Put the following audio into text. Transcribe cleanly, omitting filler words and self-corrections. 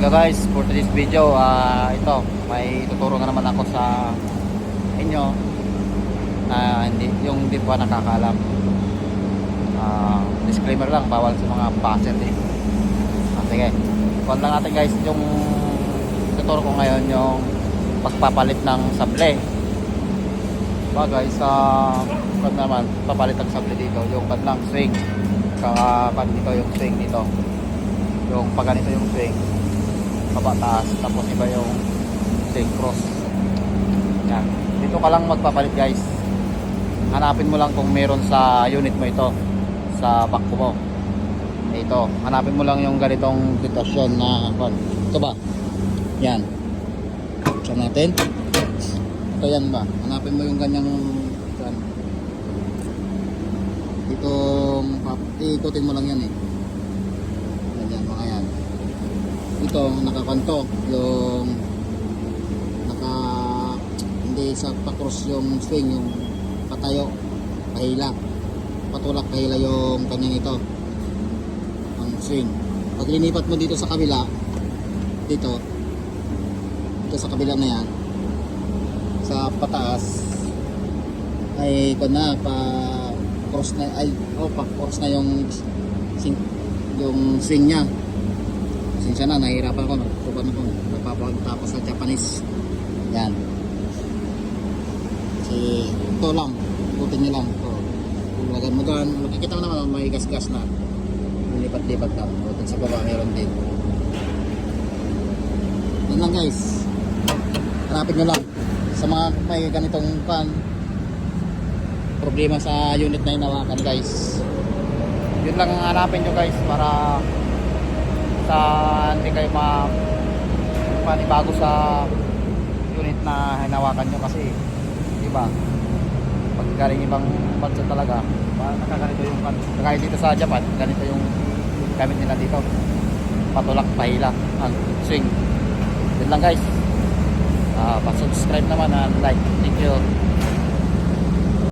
Okay guys, for today's video, ito, may tuturo na naman ako sa inyo na hindi pa nakakaalam. Disclaimer lang, bawal sa mga buzzer eh. Sige, kuhan lang natin guys, yung tuturo ko ngayon yung pagpapalit ng sable. Diba guys, kuhan naman, papalit ng sable dito, yung kadlang swing, kaka dito yung swing dito, yung pag ganito yung swing baba taas, tapos iba yung swing cross. Yan, dito ka lang magpapalit guys. Hanapin mo lang kung meron sa unit mo ito, sa bakko mo ito, hanapin mo lang yung ganitong detasyon na ito ba, yan, so natin ito, yan ba, hanapin mo yung ganyang yan. Ikutin mo lang yan eh, yan mga yan. Ito nakakanto yung hindi sa pa-cross yung swing, yung patayo, pahila, patulak pahila yung kanyang ito ang swing. Pag linipat mo dito sa kabila, dito sa kabila na yan, sa pataas ay ito na pa cross na, pa cross na yung swing nya. Sinsya na, nahihirapan ako, nagtuban ako, nagpapagtapos sa Japanese. Yan. Kasi ito lang, ikutin nyo lang. Ito. Ilagay mo doon, makikita mo naman may gas-gas na. Lipat-lipat lang. Ito sa baba, meron din. Yan lang guys. Hanapin nyo lang. Sa mga may ganitong problema sa unit na hinawakan guys. Yun lang ang hanapin nyo guys para sa hindi kayo panibago sa unit na hinawakan nyo, kasi diba pag galing ibang bansa talaga nakaganito yung kagaya dito sa Japan, ganito yung gamit nila dito, patulak pahila ang swing. Yun lang guys, pa-subscribe naman and like. Thank you.